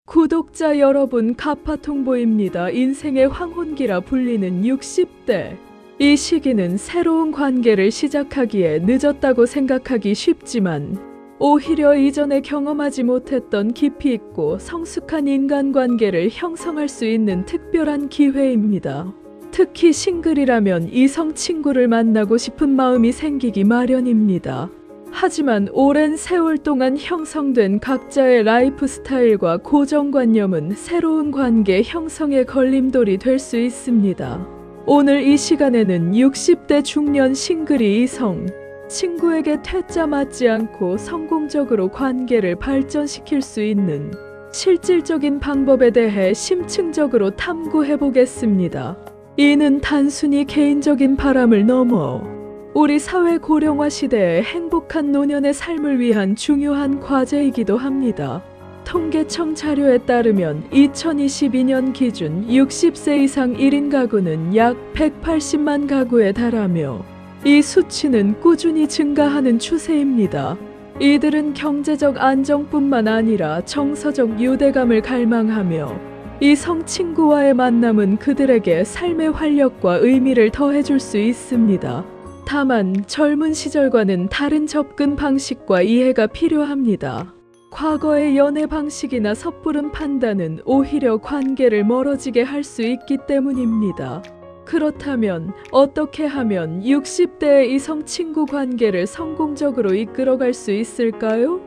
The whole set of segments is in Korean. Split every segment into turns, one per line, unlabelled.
구독자 여러분, 카파통보입니다. 인생의 황혼기라 불리는 60대. 이 시기는 새로운 관계를 시작하기에 늦었다고 생각하기 쉽지만 오히려 이전에 경험하지 못했던 깊이 있고 성숙한 인간관계를 형성할 수 있는 특별한 기회입니다. 특히 싱글이라면 이성 친구를 만나고 싶은 마음이 생기기 마련입니다. 하지만 오랜 세월 동안 형성된 각자의 라이프 스타일과 고정관념은 새로운 관계 형성의 걸림돌이 될 수 있습니다. 오늘 이 시간에는 60대 중년 싱글이 이성 친구에게 퇴짜 맞지 않고 성공적으로 관계를 발전시킬 수 있는 실질적인 방법에 대해 심층적으로 탐구해 보겠습니다. 이는 단순히 개인적인 바람을 넘어 우리 사회 고령화 시대의 행복한 노년의 삶을 위한 중요한 과제이기도 합니다. 통계청 자료에 따르면 2022년 기준 60세 이상 1인 가구는 약 180만 가구에 달하며 이 수치는 꾸준히 증가하는 추세입니다. 이들은 경제적 안정뿐만 아니라 정서적 유대감을 갈망하며 이성 친구와의 만남은 그들에게 삶의 활력과 의미를 더해줄 수 있습니다. 다만 젊은 시절과는 다른 접근 방식과 이해가 필요합니다. 과거의 연애 방식이나 섣부른 판단은 오히려 관계를 멀어지게 할 수 있기 때문입니다. 그렇다면 어떻게 하면 60대의 이성 친구 관계를 성공적으로 이끌어갈 수 있을까요?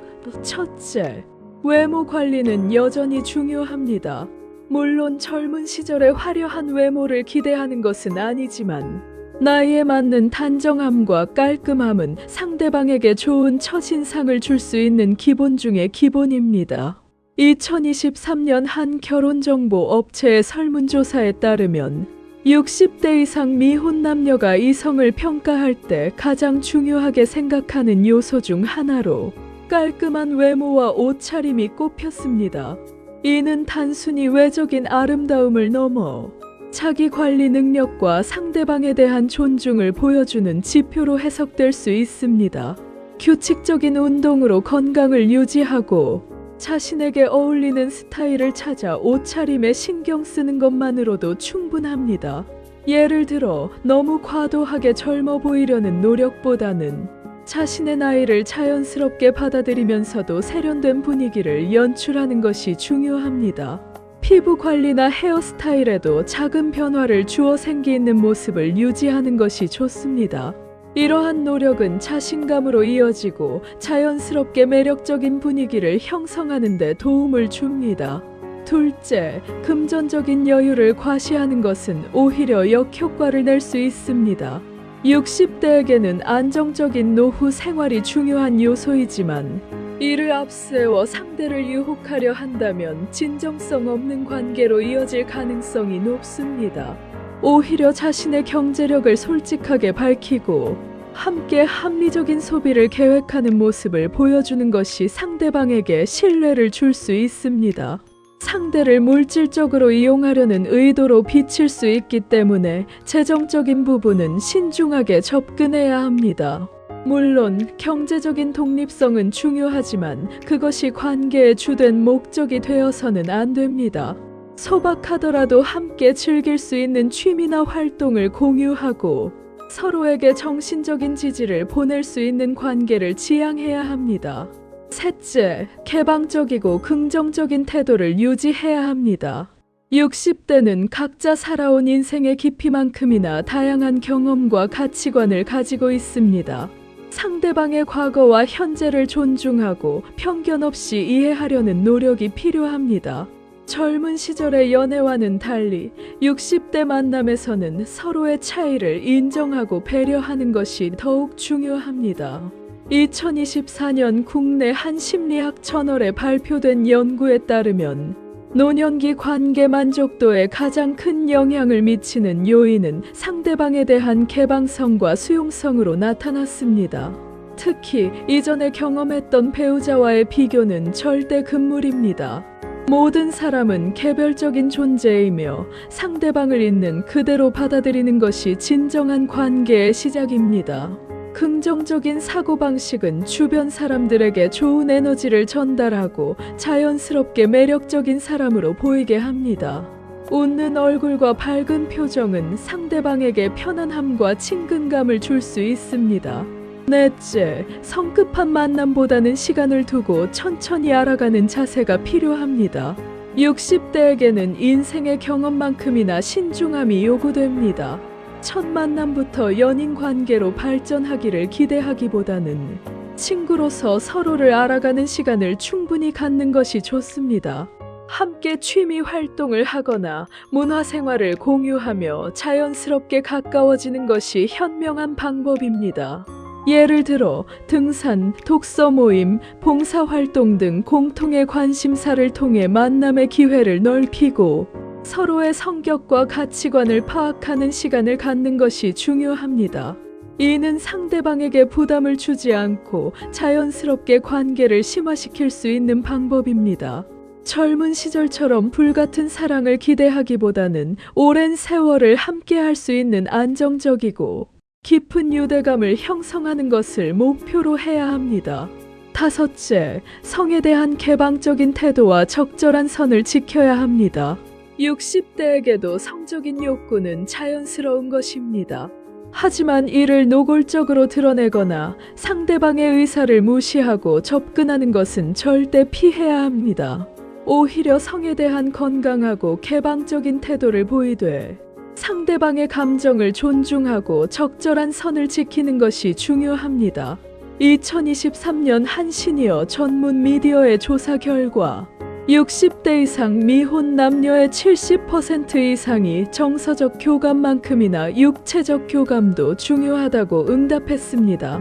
첫째, 외모 관리는 여전히 중요합니다. 물론 젊은 시절의 화려한 외모를 기대하는 것은 아니지만 나이에 맞는 단정함과 깔끔함은 상대방에게 좋은 첫인상을 줄 수 있는 기본 중의 기본입니다. 2023년 한 결혼정보 업체의 설문조사에 따르면 60대 이상 미혼 남녀가 이성을 평가할 때 가장 중요하게 생각하는 요소 중 하나로 깔끔한 외모와 옷차림이 꼽혔습니다. 이는 단순히 외적인 아름다움을 넘어 자기 관리 능력과 상대방에 대한 존중을 보여주는 지표로 해석될 수 있습니다. 규칙적인 운동으로 건강을 유지하고 자신에게 어울리는 스타일을 찾아 옷차림에 신경 쓰는 것만으로도 충분합니다. 예를 들어 너무 과도하게 젊어 보이려는 노력보다는 자신의 나이를 자연스럽게 받아들이면서도 세련된 분위기를 연출하는 것이 중요합니다. 피부 관리나 헤어스타일에도 작은 변화를 주어 생기 있는 모습을 유지하는 것이 좋습니다. 이러한 노력은 자신감으로 이어지고 자연스럽게 매력적인 분위기를 형성하는 데 도움을 줍니다. 둘째, 금전적인 여유를 과시하는 것은 오히려 역효과를 낼 수 있습니다. 60대에게는 안정적인 노후 생활이 중요한 요소이지만 이를 앞세워 상대를 유혹하려 한다면 진정성 없는 관계로 이어질 가능성이 높습니다. 오히려 자신의 경제력을 솔직하게 밝히고 함께 합리적인 소비를 계획하는 모습을 보여주는 것이 상대방에게 신뢰를 줄 수 있습니다. 상대를 물질적으로 이용하려는 의도로 비칠 수 있기 때문에 재정적인 부분은 신중하게 접근해야 합니다. 물론 경제적인 독립성은 중요하지만 그것이 관계의 주된 목적이 되어서는 안 됩니다. 소박하더라도 함께 즐길 수 있는 취미나 활동을 공유하고 서로에게 정신적인 지지를 보낼 수 있는 관계를 지향해야 합니다. 셋째, 개방적이고 긍정적인 태도를 유지해야 합니다. 60대는 각자 살아온 인생의 깊이만큼이나 다양한 경험과 가치관을 가지고 있습니다. 상대방의 과거와 현재를 존중하고 편견 없이 이해하려는 노력이 필요합니다. 젊은 시절의 연애와는 달리 60대 만남에서는 서로의 차이를 인정하고 배려하는 것이 더욱 중요합니다. 2024년 국내 한 심리학 저널에 발표된 연구에 따르면 노년기 관계 만족도에 가장 큰 영향을 미치는 요인은 상대방에 대한 개방성과 수용성으로 나타났습니다. 특히 이전에 경험했던 배우자와의 비교는 절대 금물입니다. 모든 사람은 개별적인 존재이며 상대방을 있는 그대로 받아들이는 것이 진정한 관계의 시작입니다. 긍정적인 사고방식은 주변 사람들에게 좋은 에너지를 전달하고 자연스럽게 매력적인 사람으로 보이게 합니다. 웃는 얼굴과 밝은 표정은 상대방에게 편안함과 친근감을 줄 수 있습니다. 넷째, 성급한 만남보다는 시간을 두고 천천히 알아가는 자세가 필요합니다. 60대에게는 인생의 경험만큼이나 신중함이 요구됩니다. 첫 만남부터 연인 관계로 발전하기를 기대하기보다는 친구로서 서로를 알아가는 시간을 충분히 갖는 것이 좋습니다. 함께 취미 활동을 하거나 문화생활을 공유하며 자연스럽게 가까워지는 것이 현명한 방법입니다. 예를 들어 등산, 독서 모임, 봉사활동 등 공통의 관심사를 통해 만남의 기회를 넓히고 서로의 성격과 가치관을 파악하는 시간을 갖는 것이 중요합니다. 이는 상대방에게 부담을 주지 않고 자연스럽게 관계를 심화시킬 수 있는 방법입니다. 젊은 시절처럼 불같은 사랑을 기대하기보다는 오랜 세월을 함께 할 수 있는 안정적이고 깊은 유대감을 형성하는 것을 목표로 해야 합니다. 다섯째, 성에 대한 개방적인 태도와 적절한 선을 지켜야 합니다. 60대에게도 성적인 욕구는 자연스러운 것입니다. 하지만 이를 노골적으로 드러내거나 상대방의 의사를 무시하고 접근하는 것은 절대 피해야 합니다. 오히려 성에 대한 건강하고 개방적인 태도를 보이되 상대방의 감정을 존중하고 적절한 선을 지키는 것이 중요합니다. 2023년 한 시니어 전문 미디어의 조사 결과 60대 이상 미혼 남녀의 70% 이상이 정서적 교감만큼이나 육체적 교감도 중요하다고 응답했습니다.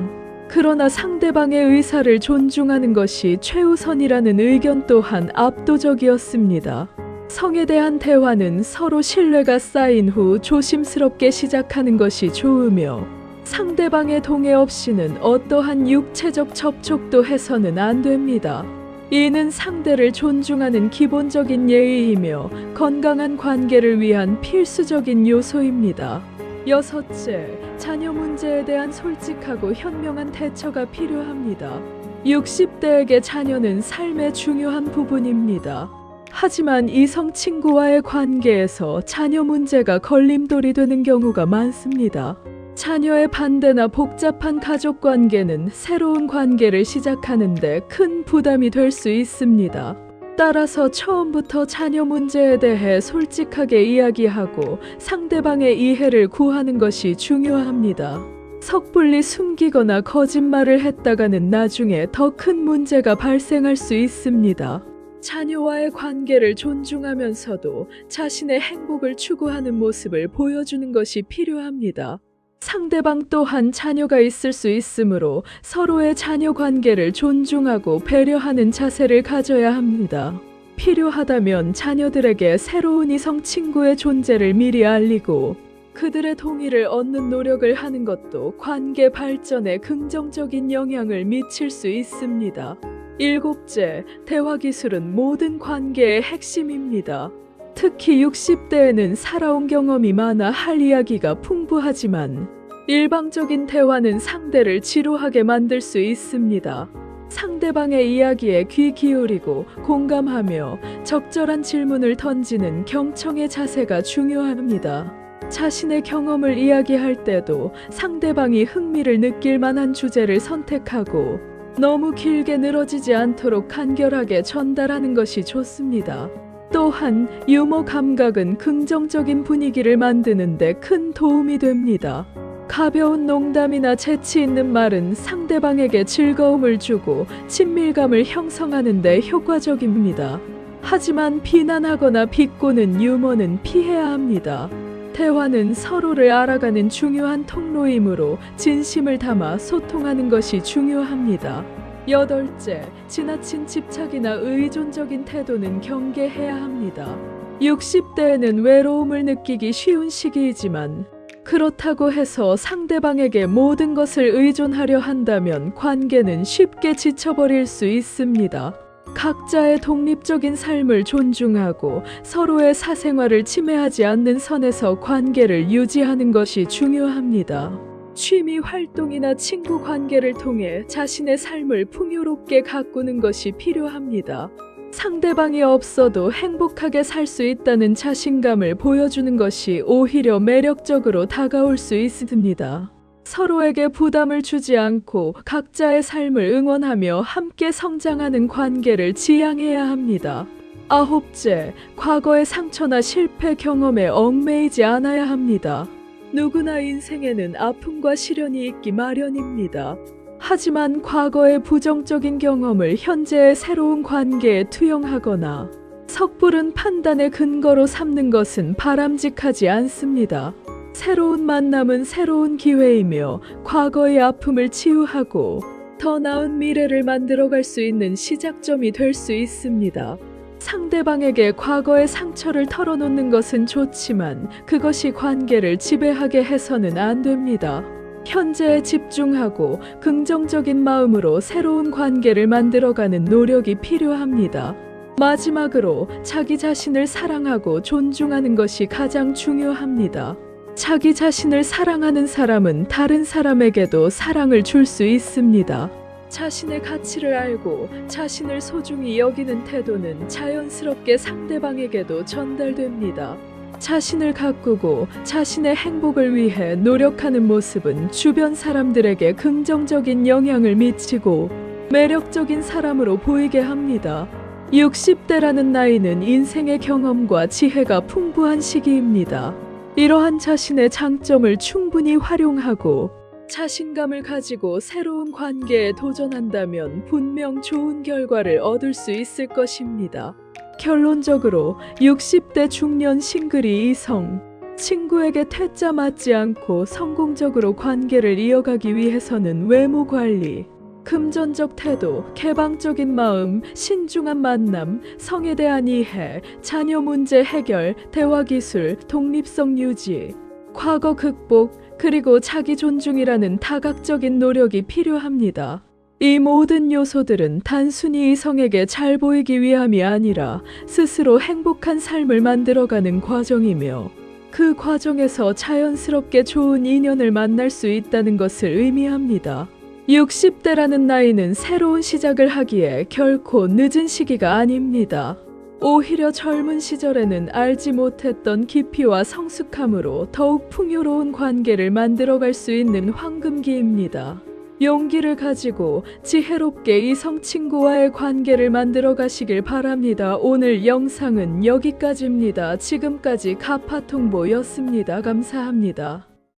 그러나 상대방의 의사를 존중하는 것이 최우선이라는 의견 또한 압도적이었습니다. 성에 대한 대화는 서로 신뢰가 쌓인 후 조심스럽게 시작하는 것이 좋으며 상대방의 동의 없이는 어떠한 육체적 접촉도 해서는 안 됩니다. 이는 상대를 존중하는 기본적인 예의이며 건강한 관계를 위한 필수적인 요소입니다. 여섯째, 자녀 문제에 대한 솔직하고 현명한 대처가 필요합니다. 60대에게 자녀는 삶의 중요한 부분입니다. 하지만 이성 친구와의 관계에서 자녀 문제가 걸림돌이 되는 경우가 많습니다. 자녀의 반대나 복잡한 가족 관계는 새로운 관계를 시작하는데 큰 부담이 될 수 있습니다. 따라서 처음부터 자녀 문제에 대해 솔직하게 이야기하고 상대방의 이해를 구하는 것이 중요합니다. 섣불리 숨기거나 거짓말을 했다가는 나중에 더 큰 문제가 발생할 수 있습니다. 자녀와의 관계를 존중하면서도 자신의 행복을 추구하는 모습을 보여주는 것이 필요합니다. 상대방 또한 자녀가 있을 수 있으므로 서로의 자녀 관계를 존중하고 배려하는 자세를 가져야 합니다. 필요하다면 자녀들에게 새로운 이성 친구의 존재를 미리 알리고 그들의 동의를 얻는 노력을 하는 것도 관계 발전에 긍정적인 영향을 미칠 수 있습니다. 일곱째, 대화 기술은 모든 관계의 핵심입니다. 특히 60대에는 살아온 경험이 많아 할 이야기가 풍부하지만 일방적인 대화는 상대를 지루하게 만들 수 있습니다. 상대방의 이야기에 귀 기울이고 공감하며 적절한 질문을 던지는 경청의 자세가 중요합니다. 자신의 경험을 이야기할 때도 상대방이 흥미를 느낄 만한 주제를 선택하고 너무 길게 늘어지지 않도록 간결하게 전달하는 것이 좋습니다. 또한 유머 감각은 긍정적인 분위기를 만드는 데 큰 도움이 됩니다. 가벼운 농담이나 재치 있는 말은 상대방에게 즐거움을 주고 친밀감을 형성하는 데 효과적입니다. 하지만 비난하거나 비꼬는 유머는 피해야 합니다. 대화는 서로를 알아가는 중요한 통로이므로 진심을 담아 소통하는 것이 중요합니다. 여덟째, 지나친 집착이나 의존적인 태도는 경계해야 합니다. 60대에는 외로움을 느끼기 쉬운 시기이지만 그렇다고 해서 상대방에게 모든 것을 의존하려 한다면 관계는 쉽게 지쳐버릴 수 있습니다. 각자의 독립적인 삶을 존중하고 서로의 사생활을 침해하지 않는 선에서 관계를 유지하는 것이 중요합니다. 취미 활동이나 친구 관계를 통해 자신의 삶을 풍요롭게 가꾸는 것이 필요합니다. 상대방이 없어도 행복하게 살 수 있다는 자신감을 보여주는 것이 오히려 매력적으로 다가올 수 있습니다. 서로에게 부담을 주지 않고 각자의 삶을 응원하며 함께 성장하는 관계를 지향해야 합니다. 9째, 과거의 상처나 실패 경험에 얽매이지 않아야 합니다. 누구나 인생에는 아픔과 시련이 있기 마련입니다. 하지만 과거의 부정적인 경험을 현재의 새로운 관계에 투영하거나 섣부른 판단의 근거로 삼는 것은 바람직하지 않습니다. 새로운 만남은 새로운 기회이며 과거의 아픔을 치유하고 더 나은 미래를 만들어갈 수 있는 시작점이 될 수 있습니다. 상대방에게 과거의 상처를 털어놓는 것은 좋지만 그것이 관계를 지배하게 해서는 안 됩니다. 현재에 집중하고 긍정적인 마음으로 새로운 관계를 만들어가는 노력이 필요합니다. 마지막으로 자기 자신을 사랑하고 존중하는 것이 가장 중요합니다. 자기 자신을 사랑하는 사람은 다른 사람에게도 사랑을 줄 수 있습니다. 자신의 가치를 알고 자신을 소중히 여기는 태도는 자연스럽게 상대방에게도 전달됩니다. 자신을 가꾸고 자신의 행복을 위해 노력하는 모습은 주변 사람들에게 긍정적인 영향을 미치고 매력적인 사람으로 보이게 합니다. 60대라는 나이는 인생의 경험과 지혜가 풍부한 시기입니다. 이러한 자신의 장점을 충분히 활용하고 자신감을 가지고 새로운 관계에 도전한다면 분명 좋은 결과를 얻을 수 있을 것입니다. 결론적으로 60대 중년 싱글이 이성, 친구에게 퇴짜 맞지 않고 성공적으로 관계를 이어가기 위해서는 외모 관리, 금전적 태도, 개방적인 마음, 신중한 만남, 성에 대한 이해, 자녀 문제 해결, 대화 기술, 독립성 유지, 과거 극복, 그리고 자기 존중이라는 다각적인 노력이 필요합니다. 이 모든 요소들은 단순히 이성에게 잘 보이기 위함이 아니라 스스로 행복한 삶을 만들어가는 과정이며 그 과정에서 자연스럽게 좋은 인연을 만날 수 있다는 것을 의미합니다. 60대라는 나이는 새로운 시작을 하기에 결코 늦은 시기가 아닙니다. 오히려 젊은 시절에는 알지 못했던 깊이와 성숙함으로 더욱 풍요로운 관계를 만들어갈 수 있는 황금기입니다. 용기를 가지고 지혜롭게 이성 친구와의 관계를 만들어 가시길 바랍니다. 오늘 영상은 여기까지입니다. 지금까지 가파통보였습니다. 감사합니다.